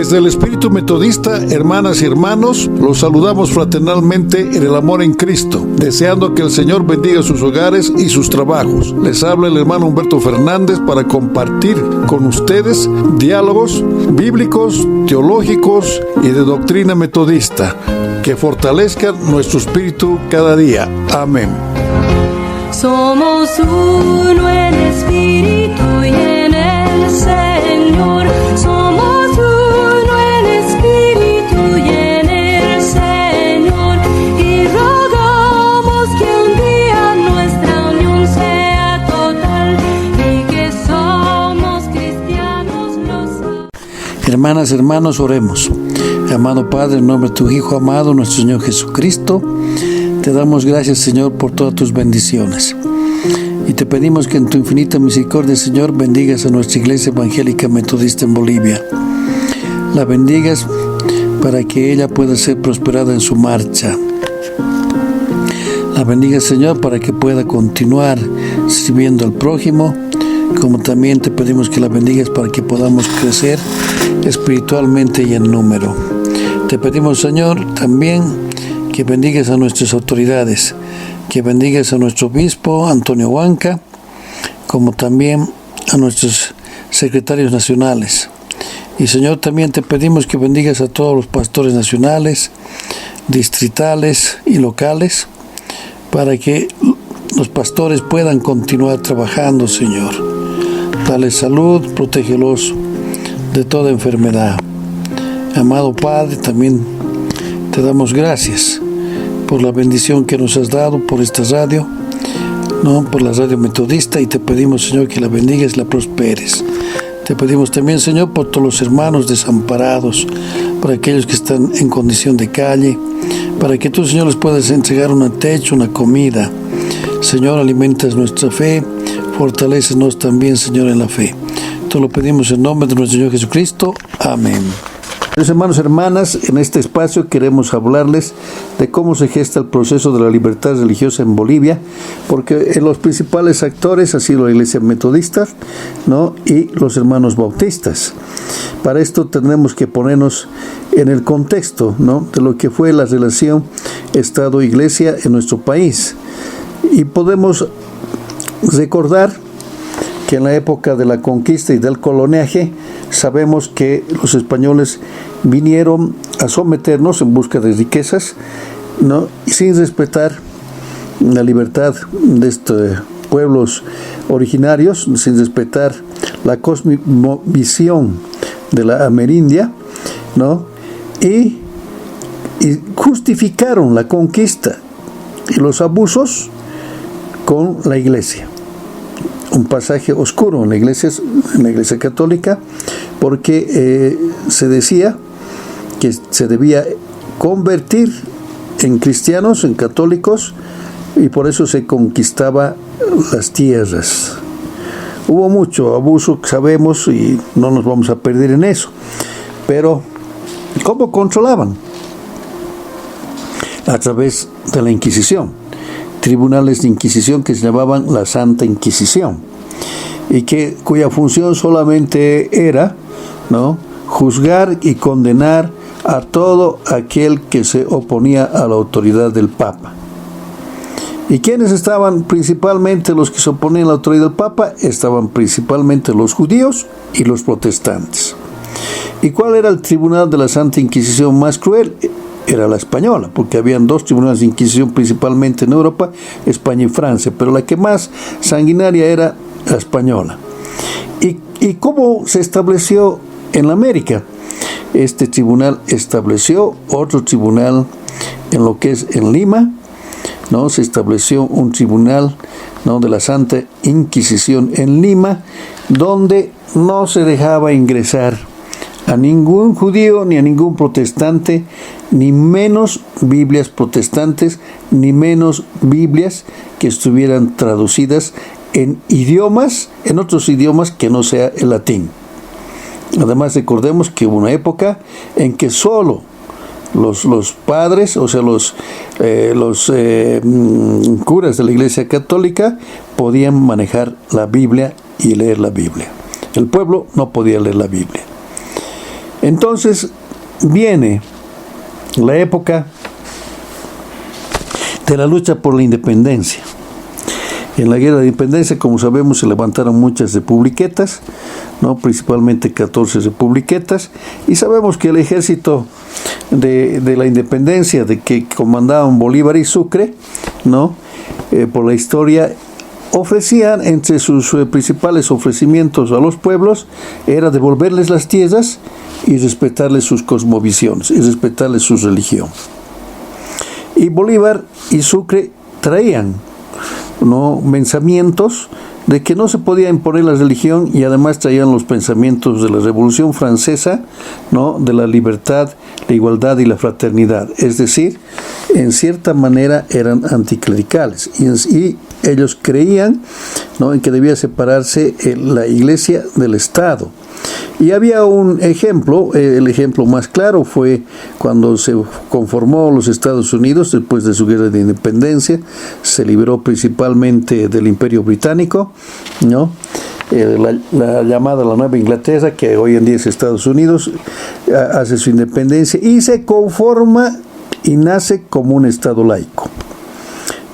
Desde el Espíritu Metodista, hermanas y hermanos, los saludamos fraternalmente en el amor en Cristo, deseando que el Señor bendiga sus hogares y sus trabajos. Les habla el hermano Humberto Fernández para compartir con ustedes diálogos bíblicos, teológicos y de doctrina metodista, que fortalezcan nuestro espíritu cada día. Amén. Somos uno en espíritu y en el Señor. Somos uno en espíritu y en el Señor. Y rogamos que un día nuestra unión sea total y que somos cristianos los. Hermanas, hermanos, oremos. Amado Padre, en nombre de tu Hijo amado, nuestro Señor Jesucristo, te damos gracias, Señor, por todas tus bendiciones. Y te pedimos que en tu infinita misericordia, Señor, bendigas a nuestra Iglesia Evangélica Metodista en Bolivia. La bendigas para que ella pueda ser prosperada en su marcha. La bendigas, Señor, para que pueda continuar sirviendo al prójimo, como también te pedimos que la bendigas para que podamos crecer espiritualmente y en número. Te pedimos, Señor, también que bendigas a nuestras autoridades, que bendigas a nuestro obispo Antonio Huanca, como también a nuestros secretarios nacionales. Y, Señor, también te pedimos que bendigas a todos los pastores nacionales, distritales y locales, para que los pastores puedan continuar trabajando, Señor. Dale salud, protégelos de toda enfermedad. Amado Padre, también te damos gracias por la bendición que nos has dado por esta radio, por la radio metodista, y te pedimos, Señor, que la bendigas y la prosperes. Te pedimos también, Señor, por todos los hermanos desamparados, por aquellos que están en condición de calle, para que tú, Señor, les puedas entregar un techo, una comida. Señor, alimentas nuestra fe, fortalécenos también, Señor, en la fe. Te lo pedimos en nombre de nuestro Señor Jesucristo. Amén. Hermanos y hermanas, en este espacio queremos hablarles de cómo se gesta el proceso de la libertad religiosa en Bolivia, porque los principales actores ha sido la Iglesia Metodista, y los hermanos bautistas. Para esto tendremos que ponernos en el contexto, de lo que fue la relación Estado-Iglesia en nuestro país. Y podemos recordar que en la época de la conquista y del coloniaje, sabemos que los españoles vinieron a someternos en busca de riquezas, y sin respetar la libertad de estos pueblos originarios, sin respetar la cosmovisión de la amerindia, y justificaron la conquista y los abusos con la iglesia. Un pasaje oscuro en la iglesia católica, porque se decía que se debía convertir en cristianos, en católicos, y por eso se conquistaba las tierras. Hubo mucho abuso, sabemos, y no nos vamos a perder en eso. Pero, ¿cómo controlaban? A través de la Inquisición. Tribunales de Inquisición que se llamaban la Santa Inquisición, y cuya función solamente era juzgar y condenar a todo aquel que se oponía a la autoridad del Papa. ¿Y quiénes estaban principalmente los que se oponían a la autoridad del Papa? Estaban principalmente los judíos y los protestantes. ¿Y cuál era el tribunal de la Santa Inquisición más cruel? Era la española, porque habían dos tribunales de Inquisición principalmente en Europa, España y Francia, pero la que más sanguinaria era la española. ¿Y cómo se estableció en la América? Este tribunal estableció otro tribunal en lo que es en Lima, se estableció un tribunal de la Santa Inquisición en Lima, donde no se dejaba ingresar a ningún judío ni a ningún protestante, ni menos Biblias protestantes, ni menos Biblias que estuvieran traducidas en otros idiomas que no sea el latín. Además, recordemos que hubo una época en que solo los padres, o sea, los curas de la Iglesia Católica podían manejar la Biblia y leer la Biblia. El pueblo no podía leer la Biblia. Entonces viene la época de la lucha por la independencia. En la guerra de independencia, como sabemos, se levantaron muchas republiquetas, ¿no? Principalmente 14 republiquetas, y sabemos que el ejército de la independencia, de que comandaban Bolívar y Sucre, ¿no? Por la historia, ofrecían, entre sus principales ofrecimientos a los pueblos, era devolverles las tierras y respetarles sus cosmovisiones, y respetarles su religión. Y Bolívar y Sucre traían, ¿no?, pensamientos de que no se podía imponer la religión, y además traían los pensamientos de la Revolución Francesa, ¿no?, de la libertad, la igualdad y la fraternidad. Es decir, en cierta manera eran anticlericales, y ellos creían, ¿no?, en que debía separarse la Iglesia del Estado. Y había un ejemplo, el ejemplo más claro fue cuando se conformó los Estados Unidos después de su guerra de independencia. Se liberó principalmente del Imperio Británico, ¿no? La llamada la Nueva Inglaterra, que hoy en día es Estados Unidos, hace su independencia y se conforma y nace como un Estado laico,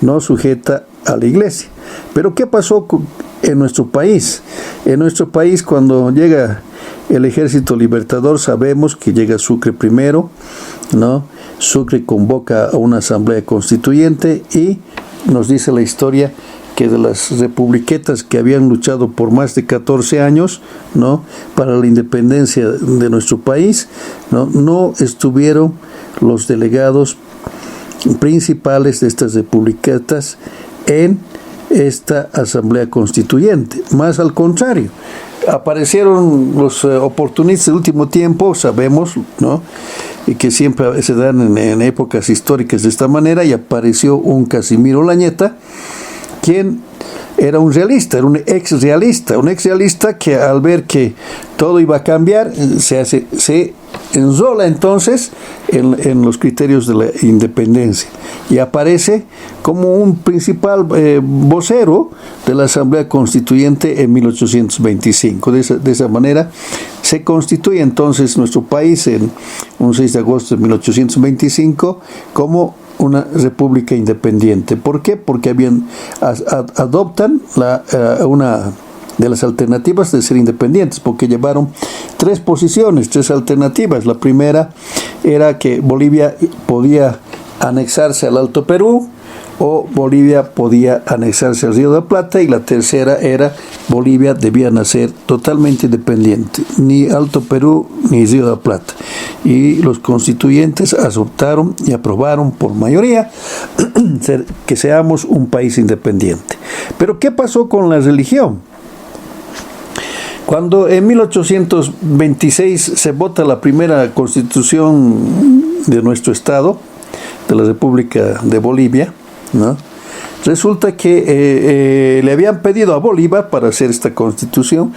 no sujeta a la Iglesia. Pero ¿qué pasó en nuestro país? En nuestro país, cuando llega el Ejército Libertador, sabemos que llega Sucre primero, ¿no? Sucre convoca a una asamblea constituyente y nos dice la historia que de las republiquetas que habían luchado por más de 14 años, ¿no?, para la independencia de nuestro país, no estuvieron los delegados principales de estas republiquetas en esta asamblea constituyente. Más al contrario, aparecieron los oportunistas del último tiempo, sabemos, ¿no?, y que siempre se dan en épocas históricas de esta manera, y apareció un Casimiro Lañeta, quien era un realista, era un ex realista que al ver que todo iba a cambiar, se enrola entonces en los criterios de la independencia y aparece como un principal vocero de la Asamblea Constituyente en 1825. De esa manera se constituye entonces nuestro país en un 6 de agosto de 1825 como una república independiente. ¿Por qué? Porque adoptan una de las alternativas de ser independientes, porque llevaron tres alternativas. La primera era que Bolivia podía anexarse al Alto Perú, o Bolivia podía anexarse al Río de la Plata, y la tercera era Bolivia debía nacer totalmente independiente, ni Alto Perú ni Río de la Plata. Y los constituyentes aceptaron y aprobaron por mayoría que seamos un país independiente. Pero ¿qué pasó con la religión? Cuando en 1826 se vota la primera constitución de nuestro estado, de la República de Bolivia, ¿no?, resulta que le habían pedido a Bolívar, para hacer esta constitución,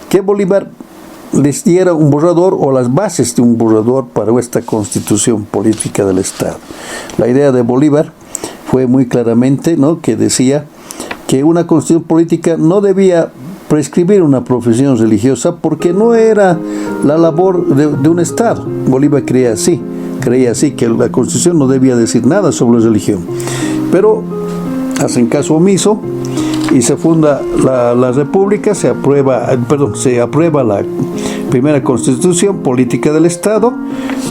que Bolívar les diera un borrador o las bases de un borrador para esta constitución política del Estado. La idea de Bolívar fue muy claramente, ¿no?, que decía que una constitución política no debía prescribir una profesión religiosa, porque no era la labor de un Estado. Bolívar creía así que la Constitución no debía decir nada sobre la religión. Pero hacen caso omiso y se funda la República, se aprueba la primera Constitución política del Estado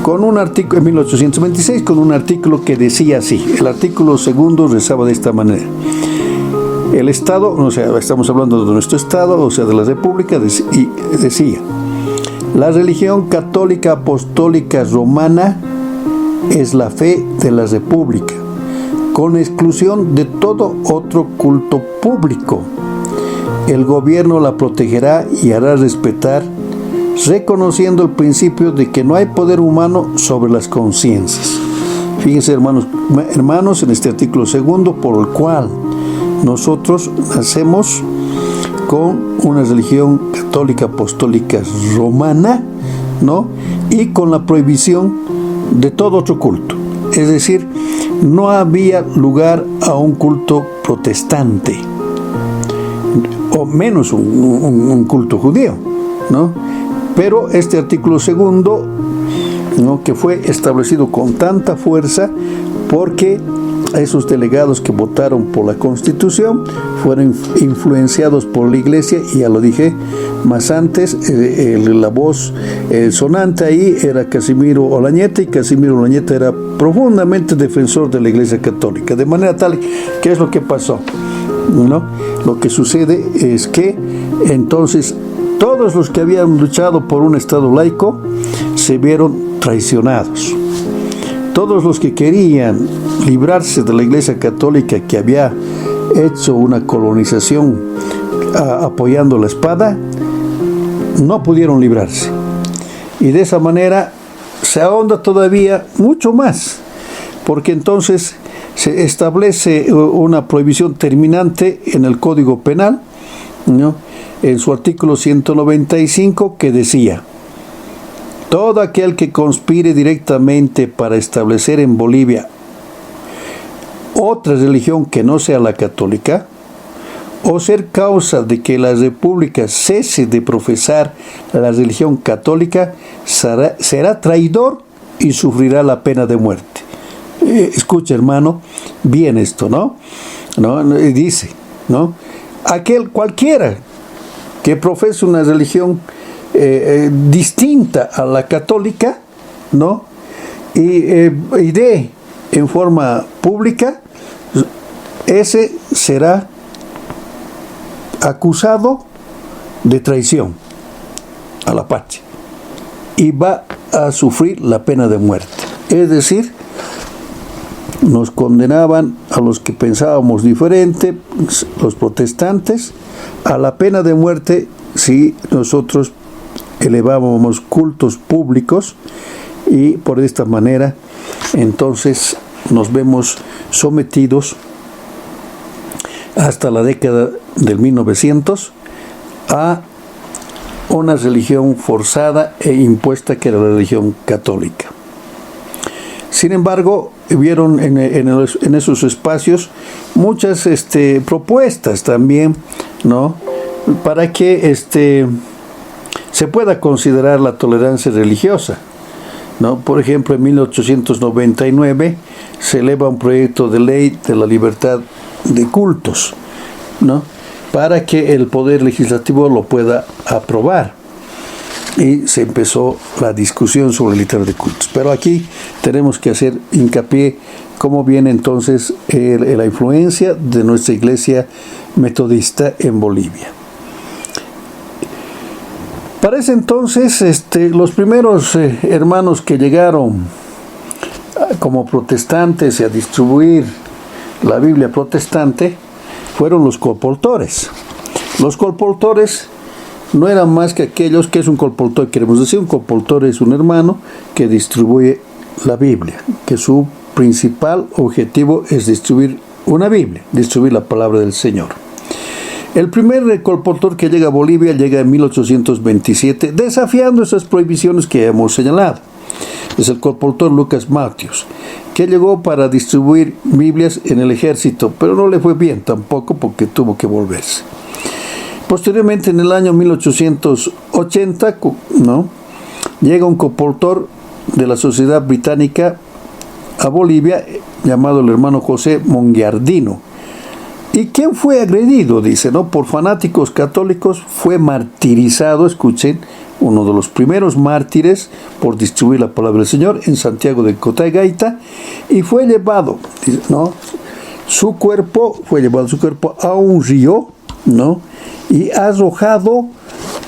con un artículo en 1826, con un artículo que decía así. El artículo segundo rezaba de esta manera: el Estado, o sea, estamos hablando de nuestro Estado, o sea, de la República, y decía: la religión católica apostólica romana es la fe de la República, con exclusión de todo otro culto público. El gobierno la protegerá y hará respetar, reconociendo el principio de que no hay poder humano sobre las conciencias. Fíjense, hermanos, en este artículo segundo, por el cual nosotros nacemos con una religión católica apostólica romana, ¿no?, y con la prohibición de todo otro culto. Es decir, no había lugar a un culto protestante, o menos un culto judío, ¿no? Pero este artículo segundo, ¿no?, que fue establecido con tanta fuerza porque esos delegados que votaron por la Constitución fueron influenciados por la Iglesia, y ya lo dije más antes, la voz sonante ahí era Casimiro Olañeta, y Casimiro Olañeta era profundamente defensor de la Iglesia Católica, de manera tal, ¿qué es lo que pasó? ¿No? Lo que sucede es que entonces todos los que habían luchado por un Estado laico se vieron traicionados. Todos los que querían librarse de la Iglesia Católica, que había hecho una colonización apoyando la espada, no pudieron librarse. Y de esa manera se ahonda todavía mucho más, porque entonces se establece una prohibición terminante en el Código Penal, ¿no?, en su artículo 195, que decía: todo aquel que conspire directamente para establecer en Bolivia otra religión que no sea la católica, o ser causa de que la república cese de profesar la religión católica, será traidor y sufrirá la pena de muerte. Escucha, hermano, bien esto, ¿no? Dice, ¿no?, cualquiera que profese una religión distinta a la católica, ¿no?, y dé en forma pública, ese será acusado de traición a la patria y va a sufrir la pena de muerte. Es decir, nos condenaban a los que pensábamos diferente, los protestantes, a la pena de muerte si nosotros elevábamos cultos públicos, y por esta manera entonces nos vemos sometidos hasta la década del 1900 a una religión forzada e impuesta, que era la religión católica. Sin embargo, vieron en esos espacios muchas propuestas también, ¿no?, para que se pueda considerar la tolerancia religiosa, ¿no? Por ejemplo, en 1899 se eleva un proyecto de ley de la libertad de cultos, ¿no?, para que el Poder Legislativo lo pueda aprobar. Y se empezó la discusión sobre la libertad de cultos. Pero aquí tenemos que hacer hincapié cómo viene entonces la influencia de nuestra iglesia metodista en Bolivia. Para ese entonces, los primeros hermanos que llegaron como protestantes a distribuir la Biblia protestante fueron los colportores. Los colportores no eran más que aquellos. Que es un colportor, queremos decir, un colportor es un hermano que distribuye la Biblia, que su principal objetivo es distribuir una Biblia, distribuir la palabra del Señor. El primer colportor que llega a Bolivia llega en 1827, desafiando esas prohibiciones que hemos señalado. Es el colportor Lucas Matius, que llegó para distribuir Biblias en el ejército, pero no le fue bien tampoco, porque tuvo que volverse. Posteriormente, en el año 1880, ¿no?, llega un colportor de la Sociedad Británica a Bolivia, llamado el hermano José Mongiardino. ¿Y quién fue agredido? Dice, ¿no?, por fanáticos católicos, fue martirizado, escuchen, uno de los primeros mártires por distribuir la palabra del Señor en Santiago de Cotaygaita, y fue llevado, ¿no?, su cuerpo a un río, ¿no?, y arrojado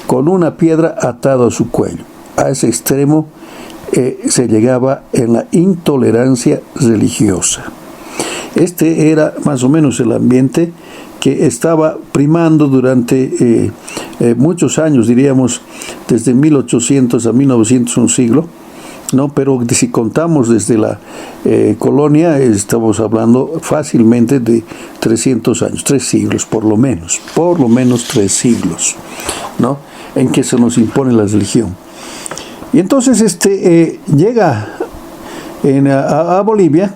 con una piedra atada a su cuello. A ese extremo se llegaba en la intolerancia religiosa. Este era más o menos el ambiente que estaba primando durante muchos años, diríamos desde 1800 a 1900, un siglo, ¿no? Pero si contamos desde la colonia, estamos hablando fácilmente de 300 años, 3 siglos por lo menos 3 siglos, ¿no?, en que se nos impone la religión. Y entonces llega a Bolivia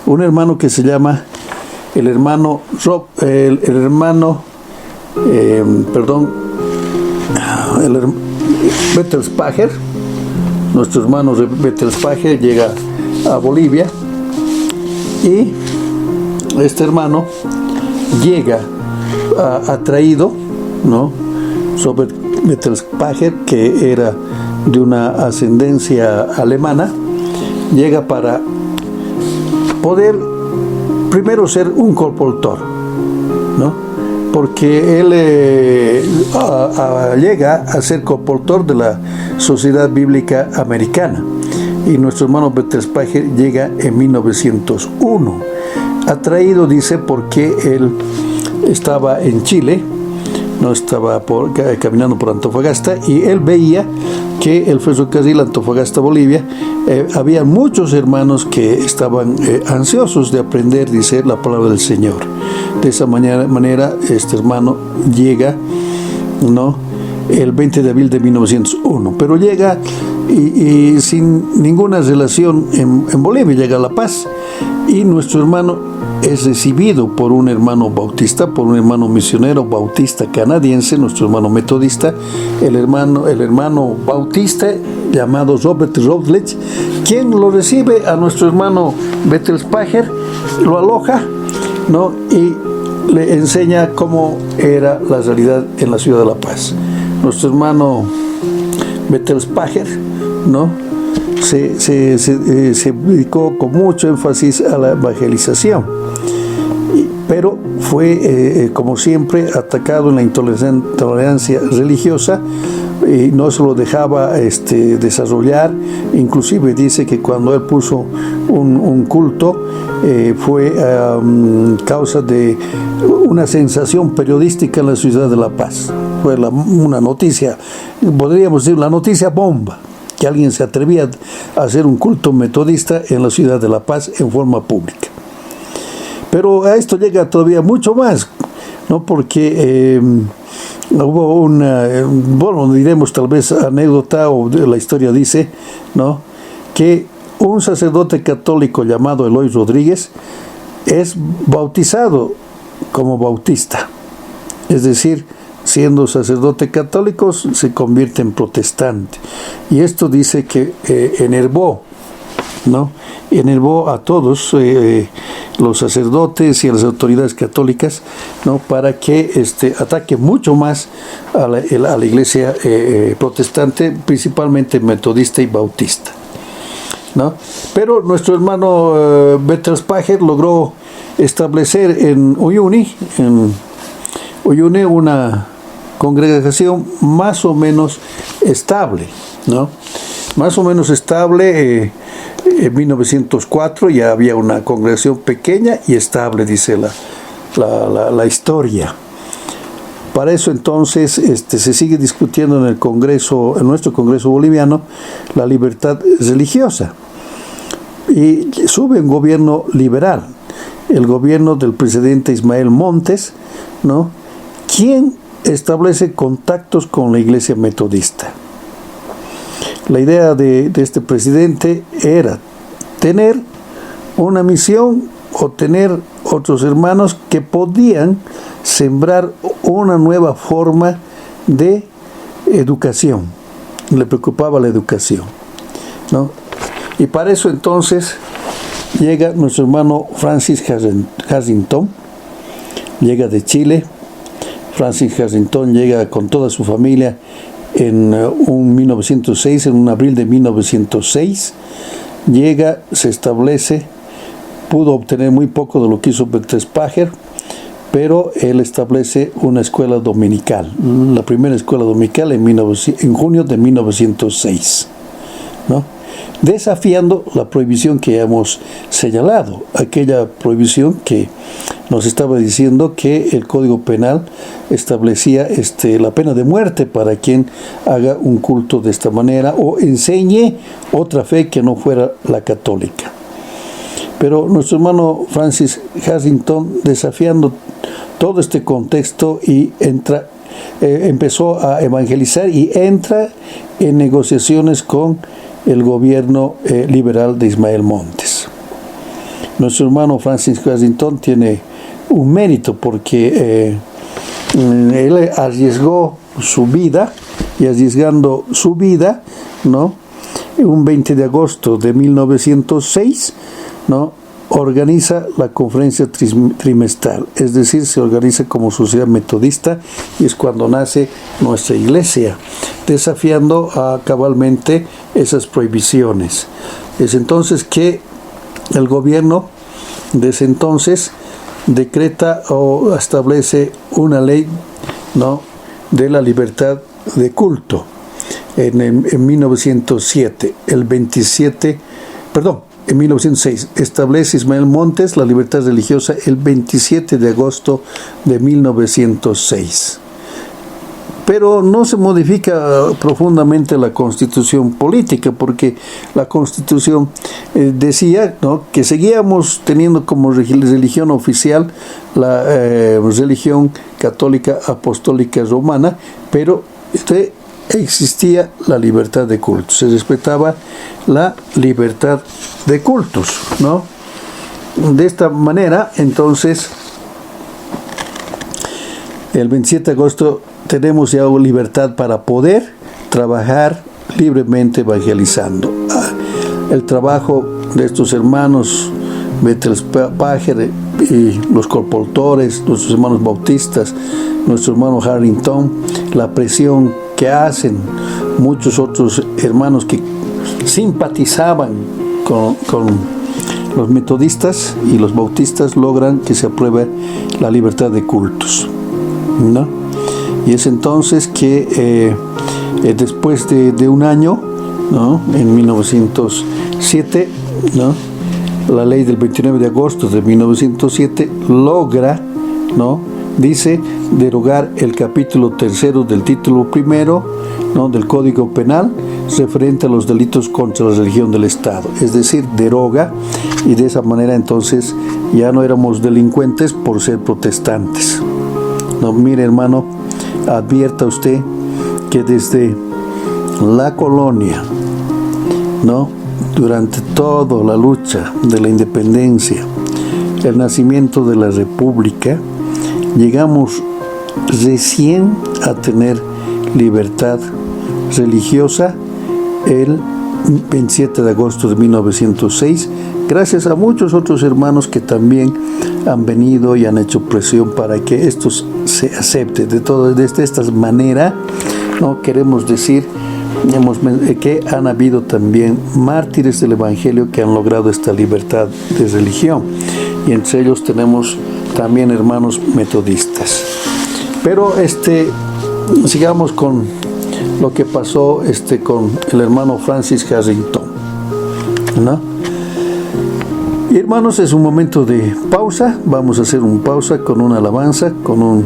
un hermano que se llama el hermano Bettelspacher, nuestro hermano Bettelspacher llega a Bolivia y este hermano llega atraído, ¿no?, sobre Bettelspacher, que era de una ascendencia alemana, llega para poder primero ser un colportor, ¿no?, porque él llega a ser colportor de la Sociedad Bíblica Americana, y nuestro hermano Bettelspacher llega en 1901, atraído, dice, porque él estaba en Chile, no estaba caminando por Antofagasta, y él veía que el ferrocarril Antofagasta-Bolivia, había muchos hermanos que estaban ansiosos de aprender, dice, la palabra del Señor. De esa manera este hermano llega, ¿no?, el 20 de abril de 1901, pero llega y sin ninguna relación en Bolivia, llega a La Paz, y nuestro hermano es recibido por un hermano bautista, por un hermano misionero bautista canadiense, nuestro hermano metodista, el hermano bautista llamado Robert Rutledge, quien lo recibe a nuestro hermano Bettelspacher, lo aloja, ¿no?, y le enseña cómo era la realidad en la ciudad de La Paz. Nuestro hermano Bettelspacher, ¿no?, se dedicó con mucho énfasis a la evangelización, pero fue, como siempre, atacado en la intolerancia religiosa, y no se lo dejaba desarrollar. Inclusive dice que cuando él puso un culto, fue causa de una sensación periodística en la ciudad de La Paz. Fue una noticia, podríamos decir, la noticia bomba, que alguien se atrevía a hacer un culto metodista en la ciudad de La Paz en forma pública. Pero a esto llega todavía mucho más, ¿no?, porque hubo una, bueno, diremos tal vez anécdota, o la historia dice, ¿no?, que un sacerdote católico llamado Eloy Rodríguez es bautizado como bautista, es decir, siendo sacerdote católico se convierte en protestante, y esto dice que enervó, ¿no?, enervó a todos los sacerdotes y a las autoridades católicas, ¿no?, para que ataque mucho más a la iglesia protestante, principalmente metodista y bautista, ¿no? Pero nuestro hermano Bettelspacher logró establecer en Uyuni una congregación más o menos estable, ¿no?, más o menos estable. En 1904 ya había una congregación pequeña y estable, dice la historia. Para eso entonces se sigue discutiendo en nuestro Congreso boliviano, la libertad religiosa, y sube un gobierno liberal, el gobierno del presidente Ismael Montes, ¿no?, quien establece contactos con la iglesia metodista. La idea de este presidente era tener una misión o tener otros hermanos que podían sembrar una nueva forma de educación. Le preocupaba la educación, ¿no? Y para eso entonces llega nuestro hermano Francis Hassington, llega de Chile. Francis Hassington llega con toda su familia en en abril de 1906, llega, se establece, pudo obtener muy poco de lo que hizo Bettelspacher, pero él establece una escuela dominical, la primera escuela dominical en junio de 1906, ¿no?, desafiando la prohibición que hemos señalado, aquella prohibición que nos estaba diciendo que el Código Penal establecía la pena de muerte para quien haga un culto de esta manera o enseñe otra fe que no fuera la católica. Pero nuestro hermano Francis Hassington, desafiando todo este contexto, y empezó a evangelizar y entra en negociaciones con el gobierno liberal de Ismael Montes. Nuestro hermano Francis Hassington tiene un mérito porque él arriesgó su vida y arriesgando su vida, ¿no? Un 20 de agosto de 1906, ¿no? Organiza la conferencia trimestral, es decir, se organiza como sociedad metodista y es cuando nace nuestra iglesia, desafiando cabalmente esas prohibiciones. Es entonces que el gobierno de ese entonces decreta o establece una ley, ¿no?, de la libertad de culto en 1907, en 1906, establece Ismael Montes la libertad religiosa el 27 de agosto de 1906. Pero no se modifica profundamente la constitución política, porque la constitución decía, ¿no?, que seguíamos teniendo como religión oficial la religión católica apostólica romana, pero existía la libertad de cultos, se respetaba la libertad de cultos, ¿no? De esta manera, entonces, el 27 de agosto tenemos ya libertad para poder trabajar libremente evangelizando. El trabajo de estos hermanos Bettelspacher y los colportores, nuestros hermanos bautistas, nuestro hermano Harrington, la presión que hacen muchos otros hermanos que simpatizaban con los metodistas y los bautistas, logran que se apruebe la libertad de cultos, ¿no? Y es entonces que después de un año, ¿no?, en 1907, ¿no?, la ley del 29 de agosto de 1907 logra, ¿no?, dice derogar el capítulo 3 del título 1, ¿no?, del Código Penal referente a los delitos contra la religión del Estado. Es decir, deroga, y de esa manera entonces ya no éramos delincuentes por ser protestantes. No, mire, hermano, advierta usted que desde la colonia, ¿no?, durante toda la lucha de la independencia, el nacimiento de la República, llegamos recién a tener libertad religiosa el 27 de agosto de 1906, gracias a muchos otros hermanos que también han venido y han hecho presión para que esto se acepte. De esta manera, ¿no?, queremos decir que han habido también mártires del Evangelio que han logrado esta libertad de religión, y entre ellos tenemos también hermanos metodistas. Pero sigamos con lo que pasó con el hermano Francis Harrington, ¿no? Y hermanos, es un momento de pausa. Vamos a hacer una pausa con una alabanza, con un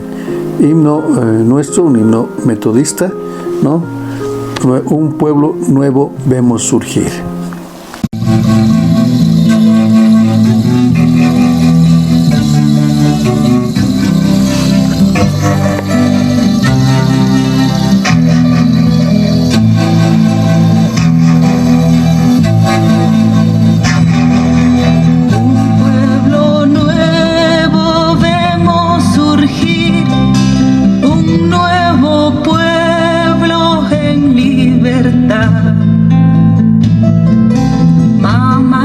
himno nuestro, un himno metodista, ¿no? Un pueblo nuevo vemos surgir. Mamá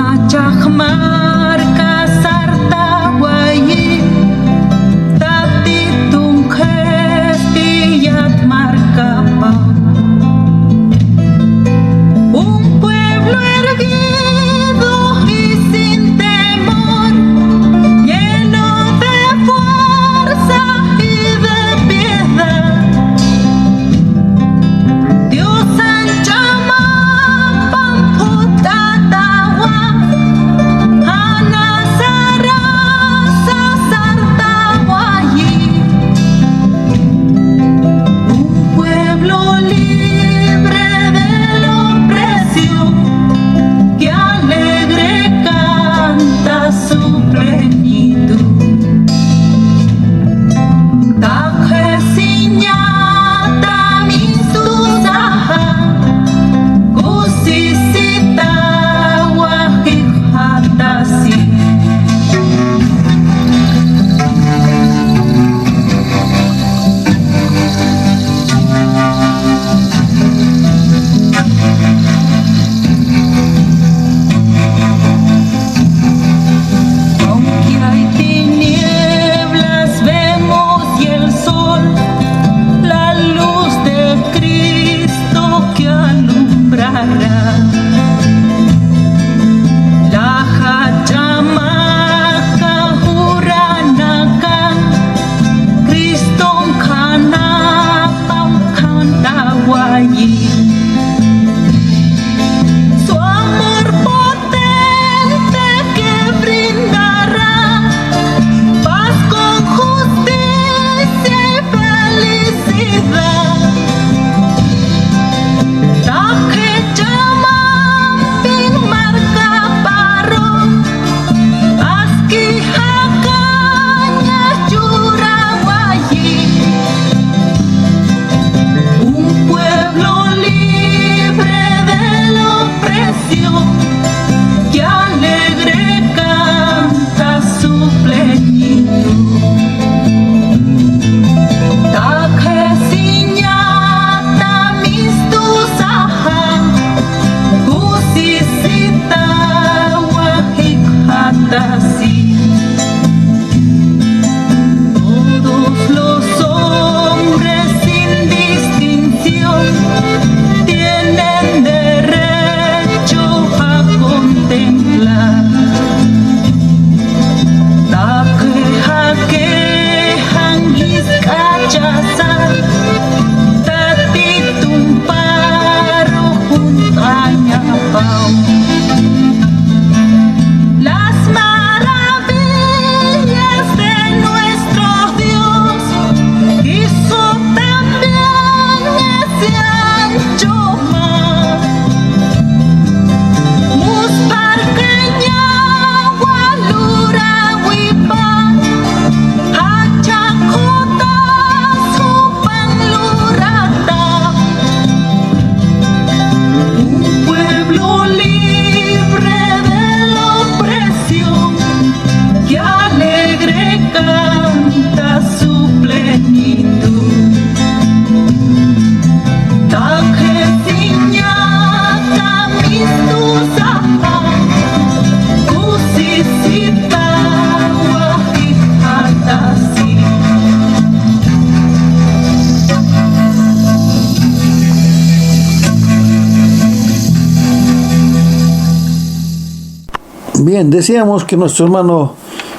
Bien, decíamos que nuestro hermano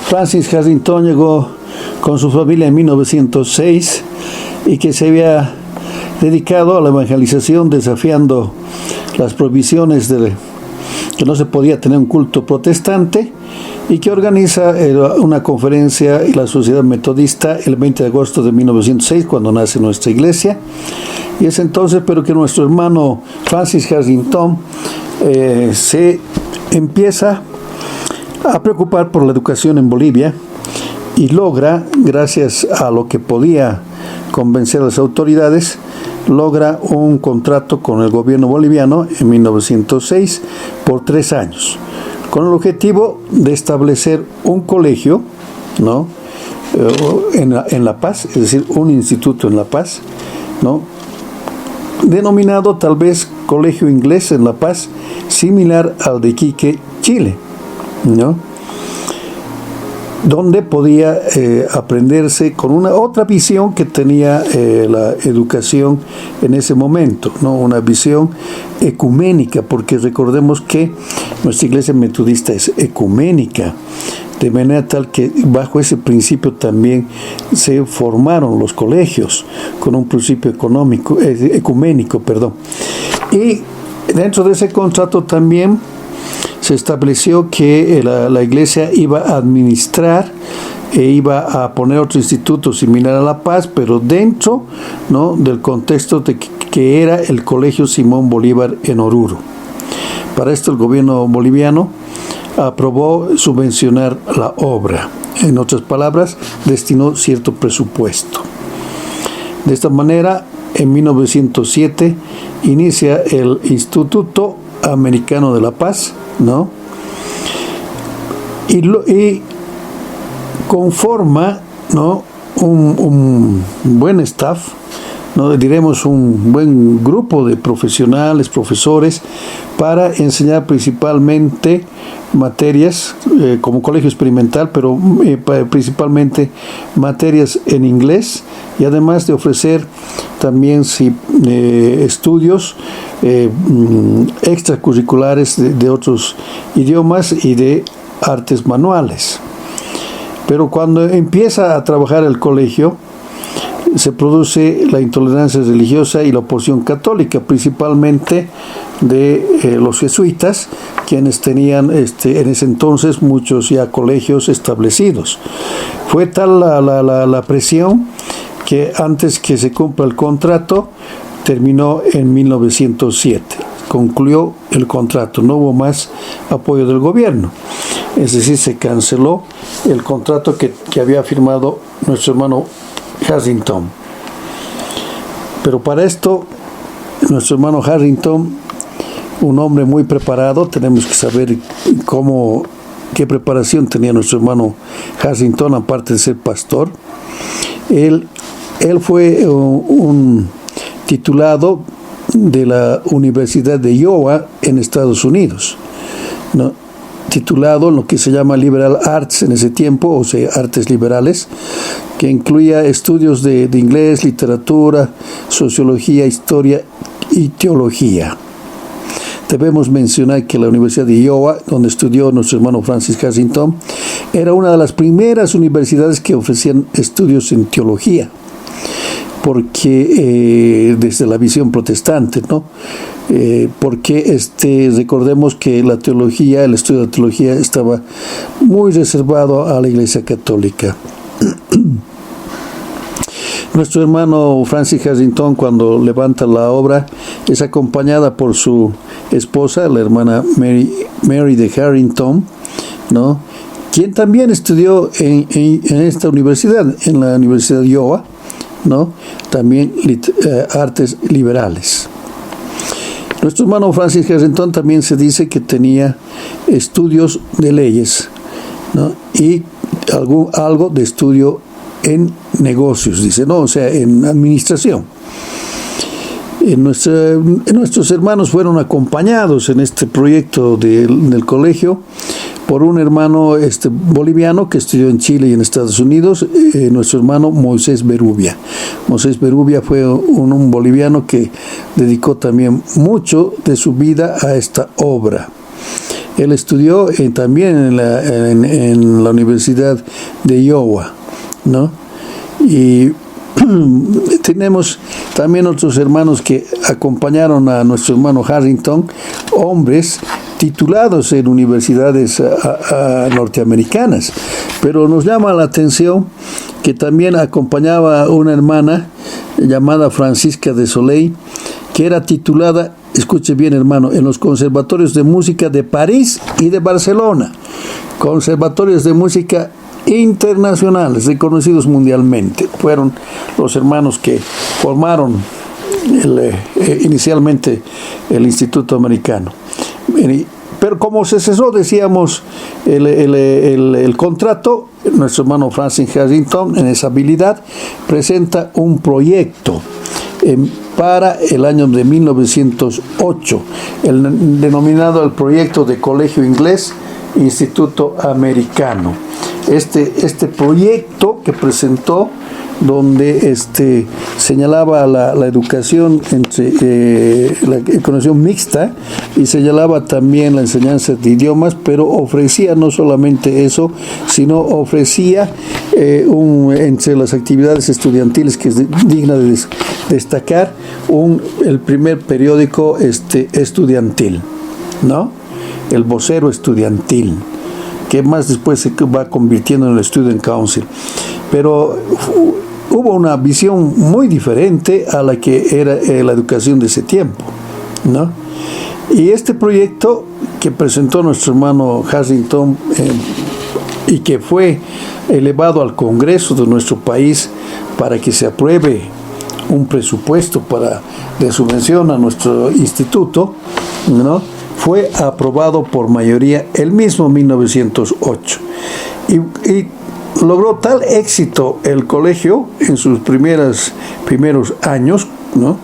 Francis Harrington llegó con su familia en 1906 y que se había dedicado a la evangelización desafiando las prohibiciones de que no se podía tener un culto protestante, y que organiza una conferencia en la Sociedad Metodista el 20 de agosto de 1906, cuando nace nuestra iglesia. Y es entonces, pero que nuestro hermano Francis Harrington se empieza a preocupar por la educación en Bolivia y logra, gracias a lo que podía convencer a las autoridades, logra un contrato con el gobierno boliviano en 1906 por 3 años, con el objetivo de establecer un colegio, ¿no?, en La Paz, es decir, un instituto en La Paz, ¿no?, denominado tal vez Colegio Inglés en La Paz, similar al de Iquique, Chile, ¿no?, donde podía aprenderse con una otra visión que tenía la educación en ese momento, ¿no?, una visión ecuménica, porque recordemos que nuestra iglesia metodista es ecuménica, de manera tal que bajo ese principio también se formaron los colegios, con un principio ecuménico. Y dentro de ese contrato también se estableció que la iglesia iba a administrar e iba a poner otro instituto similar a La Paz, pero dentro, ¿no?, del contexto de que era el Colegio Simón Bolívar en Oruro. Para esto el gobierno boliviano aprobó subvencionar la obra. En otras palabras, destinó cierto presupuesto. De esta manera, en 1907 inicia el Instituto Americano de La Paz, ¿no?, y conforma, ¿no?, un buen staff, ¿no? Diremos un buen grupo de profesionales, profesores, para enseñar principalmente materias como colegio experimental, pero principalmente materias en inglés, y además de ofrecer también estudios extracurriculares de otros idiomas y de artes manuales. Pero cuando empieza a trabajar el colegio, se produce la intolerancia religiosa y la oposición católica, principalmente de los jesuitas, quienes tenían en ese entonces muchos ya colegios establecidos. Fue tal la presión que antes que se cumpla el contrato, terminó en 1907. Concluyó el contrato, no hubo más apoyo del gobierno. Es decir, se canceló el contrato que había firmado nuestro hermano Harrington. Pero para esto, nuestro hermano Harrington, un hombre muy preparado, tenemos que saber qué preparación tenía nuestro hermano Harrington, aparte de ser pastor. Él fue un titulado de la Universidad de Iowa en Estados Unidos, ¿no? Titulado en lo que se llama Liberal Arts en ese tiempo, o sea, artes liberales, que incluía estudios de inglés, literatura, sociología, historia y teología. Debemos mencionar que la Universidad de Iowa, donde estudió nuestro hermano Francis Harrington, era una de las primeras universidades que ofrecían estudios en teología, porque desde la visión protestante, ¿no? Porque recordemos que la teología, el estudio de la teología estaba muy reservado a la Iglesia Católica. Nuestro hermano Francis Harrington, cuando levanta la obra, es acompañada por su esposa, la hermana Mary de Harrington, ¿no? Quien también estudió en esta universidad, en la Universidad de Iowa, ¿no? También artes liberales. Nuestro hermano Francis Harrington también se dice que tenía estudios de leyes, ¿no? Y algo de estudio en negocios, dice, ¿no? O sea, en administración. Nuestros hermanos fueron acompañados en este proyecto del colegio por un hermano boliviano que estudió en Chile y en Estados Unidos, nuestro hermano Moisés Berubia. Moisés Berubia fue un boliviano que dedicó también mucho de su vida a esta obra. Él estudió también en la Universidad de Iowa, ¿no? Y tenemos también otros hermanos que acompañaron a nuestro hermano Harrington, hombres titulados en universidades norteamericanas, pero nos llama la atención que también acompañaba una hermana llamada Francisca de Soleil, que era titulada, escuche bien hermano, en los conservatorios de música de París y de Barcelona, conservatorios de música internacionales, reconocidos mundialmente. Fueron los hermanos que formaron inicialmente el Instituto Americano. Pero como se cesó, decíamos, el contrato, nuestro hermano Francis Harrington, en esa habilidad, presenta un proyecto para el año de 1908, denominado el proyecto de Colegio Inglés Instituto Americano. Este proyecto que presentó, donde señalaba la educación la educación mixta, y señalaba también la enseñanza de idiomas, pero ofrecía no solamente eso, sino ofrecía entre las actividades estudiantiles, que es digna de destacar, el primer periódico estudiantil, ¿no? El vocero estudiantil, que más después se va convirtiendo en el Student Council. Pero hubo una visión muy diferente a la que era la educación de ese tiempo, ¿no? Y este proyecto que presentó nuestro hermano Harrington y que fue elevado al Congreso de nuestro país para que se apruebe un presupuesto de subvención a nuestro instituto, ¿no? Fue aprobado por mayoría el mismo 1908. Y logró tal éxito el colegio en sus primeros años, ¿no?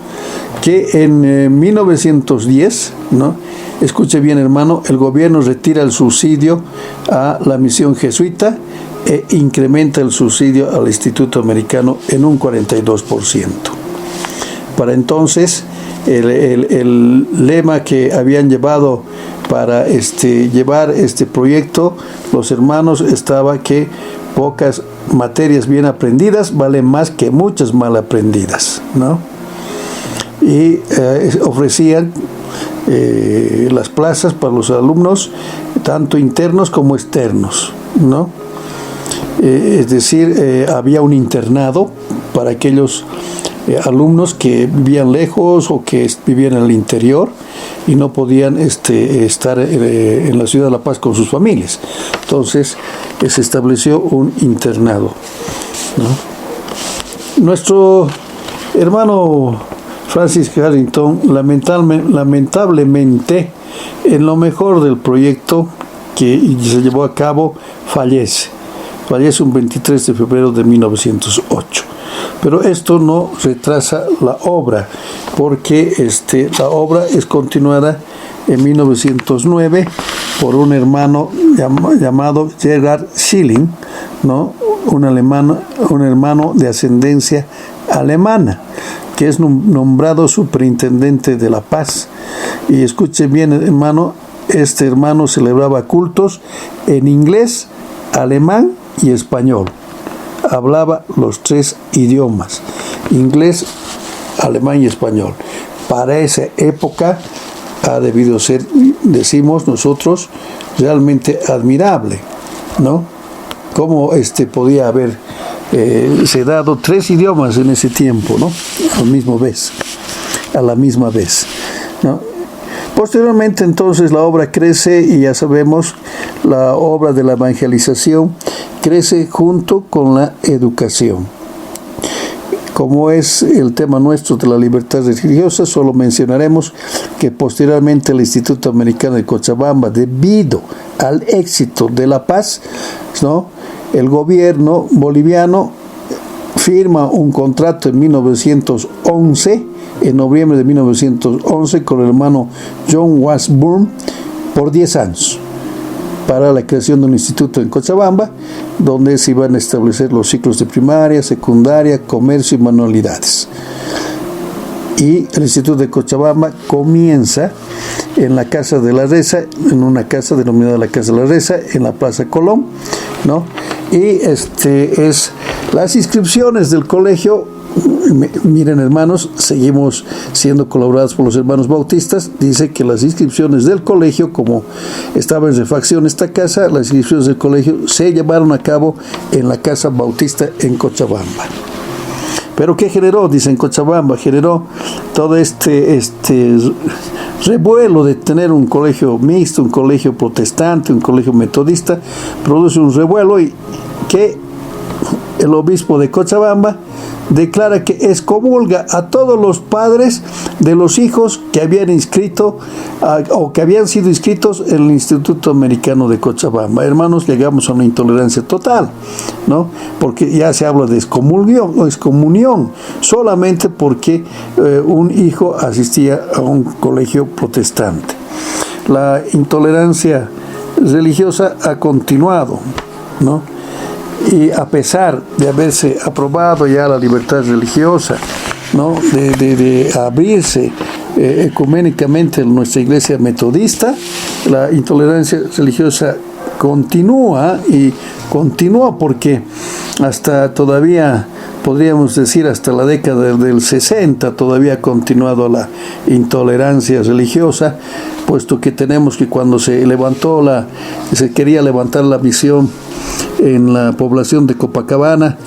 Que en 1910, ¿no? Escuche bien, hermano, el gobierno retira el subsidio a la misión jesuita e incrementa el subsidio al Instituto Americano en un 42%. Para entonces, el lema que habían llevado para llevar este proyecto los hermanos estaba que pocas materias bien aprendidas valen más que muchas mal aprendidas, ¿no? Y ofrecían las plazas para los alumnos, tanto internos como externos, ¿no? Es decir, había un internado para aquellos alumnos que vivían lejos o que vivían en el interior y no podían estar en la ciudad de La Paz con sus familias. Entonces se estableció un internado, ¿no? Nuestro hermano Francis Harrington, lamentablemente, en lo mejor del proyecto que se llevó a cabo, fallece un 23 de febrero de 1908. Pero esto no retrasa la obra, porque la obra es continuada en 1909 por un hermano llamado Gerhard Schilling, ¿no? Un hermano de ascendencia alemana, que es nombrado superintendente de La Paz. Y escuche bien, hermano, este hermano celebraba cultos en inglés, alemán y español. Hablaba los 3 idiomas, inglés, alemán y español. Para esa época ha debido ser, decimos nosotros, realmente admirable, ¿no? Cómo podía haber se dado 3 idiomas en ese tiempo, ¿no? A la misma vez, ¿no? Posteriormente, entonces, la obra crece y ya sabemos, la obra de la evangelización crece junto con la educación. Como es el tema nuestro de la libertad religiosa, solo mencionaremos que posteriormente el Instituto Americano de Cochabamba, debido al éxito de La Paz, ¿no? El gobierno boliviano firma un contrato en 1911, en noviembre de 1911, con el hermano John Washburn por 10 años para la creación de un instituto en Cochabamba, donde se iban a establecer los ciclos de primaria, secundaria, comercio y manualidades. Y el Instituto de Cochabamba comienza en la Casa de la Reza, en una casa denominada la Casa de la Reza, en la Plaza Colón, ¿no? Y es las inscripciones del colegio. Miren, hermanos, seguimos siendo colaborados por los hermanos bautistas. Dice que las inscripciones del colegio, como estaba en refacción esta casa, las inscripciones del colegio se llevaron a cabo en la Casa Bautista en Cochabamba. Pero ¿qué generó? Dice, en Cochabamba generó todo este revuelo de tener un colegio mixto, un colegio protestante, un colegio metodista. Produce un revuelo y que el obispo de Cochabamba declara que excomulga a todos los padres de los hijos que habían inscrito o que habían sido inscritos en el Instituto Americano de Cochabamba. Hermanos, llegamos a una intolerancia total, ¿no? Porque ya se habla de excomunión solamente porque un hijo asistía a un colegio protestante. La intolerancia religiosa ha continuado, ¿no? Y a pesar de haberse aprobado ya la libertad religiosa, ¿no? de abrirse ecuménicamente en nuestra iglesia metodista, la intolerancia religiosa continúa porque hasta todavía, podríamos decir, hasta la década del 60 todavía ha continuado la intolerancia religiosa, puesto que tenemos que cuando se quería levantar la misión en la población de Copacabana,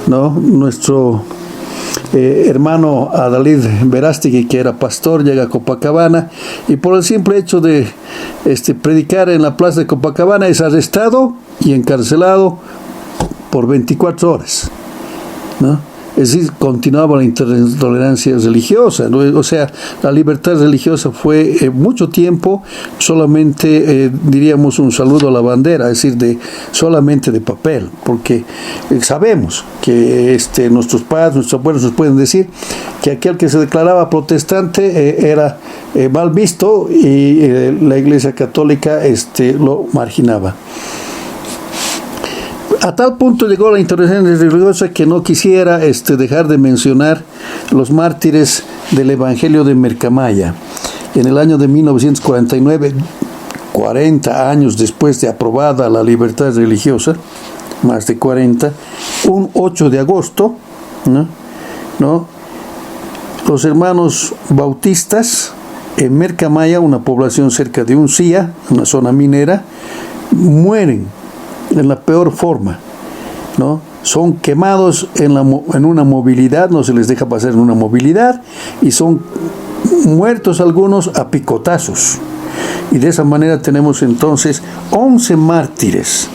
¿no? Nuestro hermano Adalid Verástegui, que era pastor, llega a Copacabana y por el simple hecho de predicar en la plaza de Copacabana es arrestado y encarcelado por 24 horas, ¿no? es decir, continuaba la intolerancia religiosa, ¿no? O sea, la libertad religiosa fue mucho tiempo solamente, diríamos, un saludo a la bandera, es decir, solamente de papel, porque sabemos que nuestros padres, nuestros abuelos nos pueden decir que aquel que se declaraba protestante era mal visto y la Iglesia Católica lo marginaba. A tal punto llegó la intolerancia religiosa que no quisiera dejar de mencionar los mártires del Evangelio de Mercamaya. En el año de 1949, 40 años después de aprobada la libertad religiosa, más de 40, un 8 de agosto, ¿no? Los hermanos bautistas en Mercamaya, una población cerca de Uncía, una zona minera, mueren en la peor forma, ¿no? Son quemados en una movilidad, no se les deja pasar en una movilidad, y son muertos algunos a picotazos. Y de esa manera tenemos entonces 11 mártires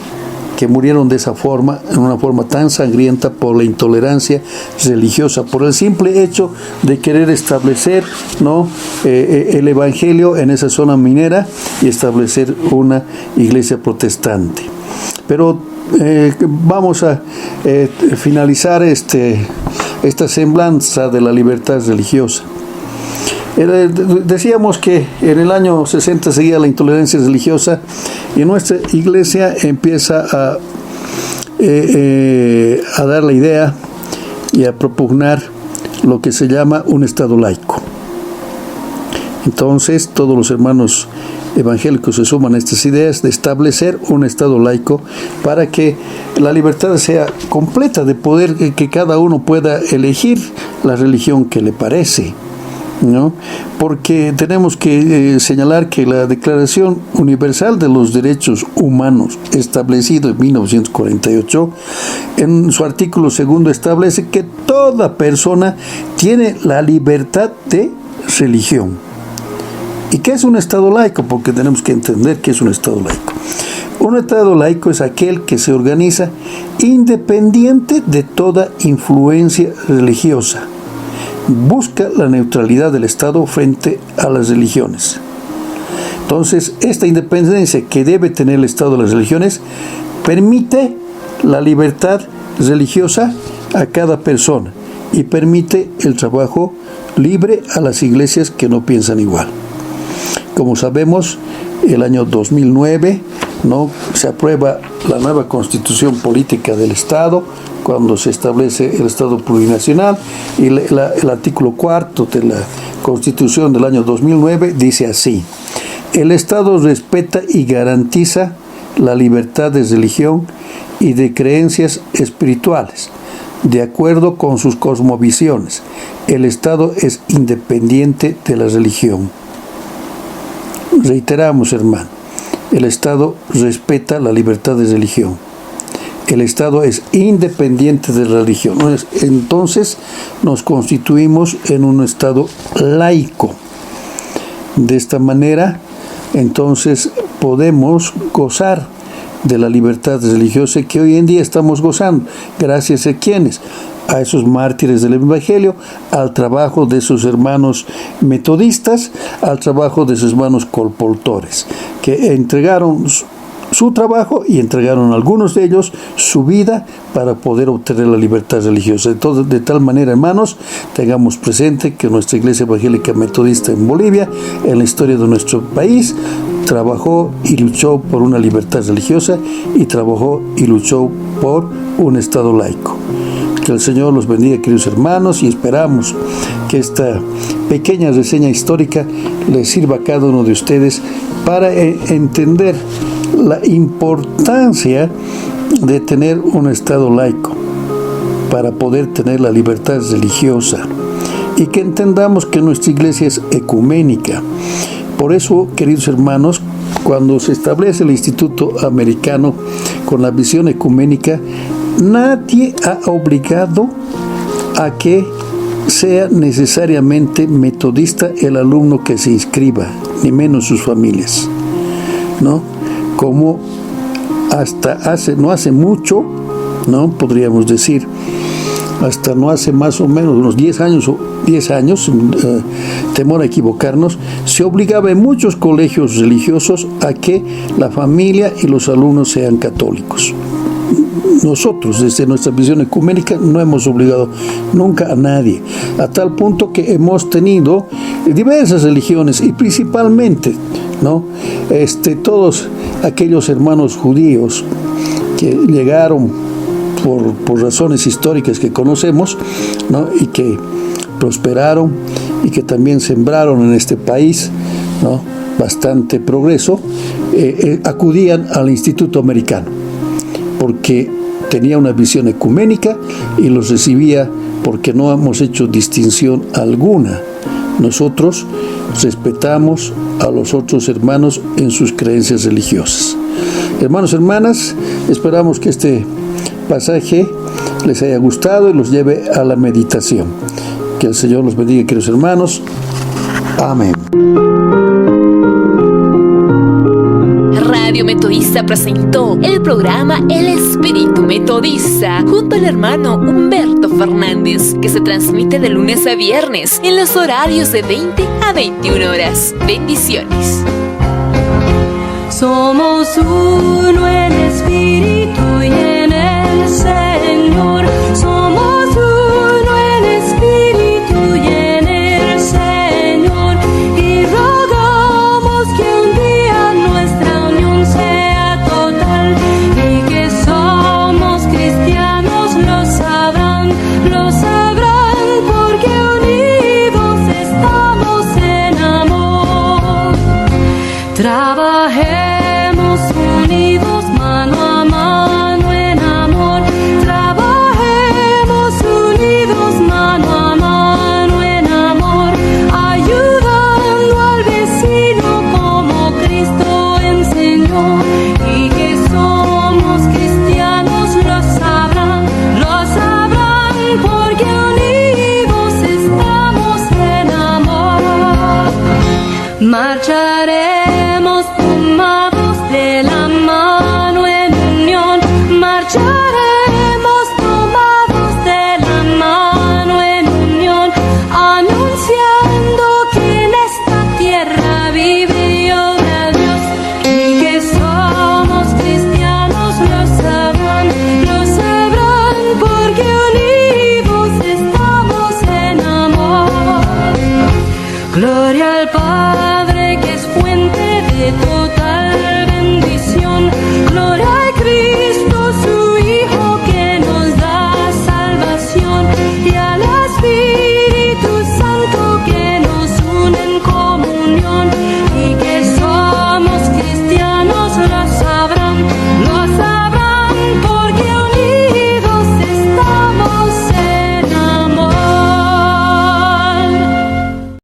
que murieron de esa forma, en una forma tan sangrienta por la intolerancia religiosa, por el simple hecho de querer establecer, ¿no?, el Evangelio en esa zona minera y establecer una iglesia protestante. Pero vamos a finalizar esta semblanza de la libertad religiosa. Decíamos que en el año 60 seguía la intolerancia religiosa y nuestra iglesia empieza a dar la idea y a propugnar lo que se llama un Estado laico. Entonces todos los hermanos evangélicos se suman a estas ideas de establecer un Estado laico para que la libertad sea completa, de poder que cada uno pueda elegir la religión que le parece, ¿no? Porque tenemos que señalar que la Declaración Universal de los Derechos Humanos, establecida en 1948, en su artículo 2 establece que toda persona tiene la libertad de religión. ¿Y qué es un Estado laico? Porque tenemos que entender qué es un Estado laico. Un Estado laico es aquel que se organiza independiente de toda influencia religiosa. Busca la neutralidad del Estado frente a las religiones. Entonces, esta independencia que debe tener el Estado de las religiones permite la libertad religiosa a cada persona y permite el trabajo libre a las iglesias que no piensan igual. Como sabemos, el año 2009, ¿no?, se aprueba la nueva Constitución Política del Estado, cuando se establece el Estado plurinacional, y el artículo 4 de la Constitución del año 2009 dice así: el Estado respeta y garantiza la libertad de religión y de creencias espirituales, de acuerdo con sus cosmovisiones. El Estado es independiente de la religión. Reiteramos, hermano, el Estado respeta la libertad de religión. El Estado es independiente de la religión. Entonces nos constituimos en un Estado laico. De esta manera, entonces podemos gozar de la libertad religiosa que hoy en día estamos gozando. ¿Gracias a quiénes? A esos mártires del Evangelio, al trabajo de sus hermanos metodistas, al trabajo de sus hermanos colportores, que entregaron su trabajo y entregaron algunos de ellos su vida para poder obtener la libertad religiosa. Entonces, de tal manera, hermanos, tengamos presente que nuestra Iglesia Evangélica Metodista en Bolivia, en la historia de nuestro país, trabajó y luchó por una libertad religiosa y trabajó y luchó por un Estado laico. Que el Señor los bendiga, queridos hermanos, y esperamos que esta pequeña reseña histórica les sirva a cada uno de ustedes para entender la importancia de tener un Estado laico, para poder tener la libertad religiosa, y que entendamos que nuestra iglesia es ecuménica. Por eso, queridos hermanos, cuando se establece el Instituto Americano con la visión ecuménica, nadie ha obligado a que sea necesariamente metodista el alumno que se inscriba, ni menos sus familias, ¿no? Como hasta no hace mucho, ¿no?, podríamos decir, hasta no hace más o menos unos 10 años, temor a equivocarnos, se obligaba en muchos colegios religiosos a que la familia y los alumnos sean católicos. Nosotros, desde nuestra visión ecuménica, no hemos obligado nunca a nadie, a tal punto que hemos tenido diversas religiones y principalmente, ¿no? Todos aquellos hermanos judíos que llegaron por razones históricas que conocemos, ¿no? Y que prosperaron y que también sembraron en este país, ¿no? Bastante progreso, acudían al Instituto Americano porque tenía una visión ecuménica y los recibía porque no hemos hecho distinción alguna. Nosotros respetamos a los otros hermanos en sus creencias religiosas. Hermanos, hermanas, esperamos que este pasaje les haya gustado y los lleve a la meditación. Que el Señor los bendiga, queridos hermanos. Amén. Radio Metodista presentó el programa El Espíritu Metodista junto al hermano Humberto Fernández, que se transmite de lunes a viernes en los horarios de 20 a 21 horas. Bendiciones. Somos uno en espíritu y en el Señor. Somos uno en espíritu y en el Señor. Y rogamos que un día nuestra unión sea total y que somos cristianos lo sabrán porque unidos estamos en amor. Trabajemos unidos mano a mano en amor. Trabajemos unidos mano a mano en amor, ayudando al vecino como Cristo enseñó. Y que somos cristianos lo sabrán porque unidos estamos en amor. Marcharemos tomados de la mano en unión. Marcharemos tomados de la mano en unión, anunciando que en esta tierra vive y obra Dios. Y que somos cristianos lo sabrán porque unidos estamos en amor. Gloria al Padre.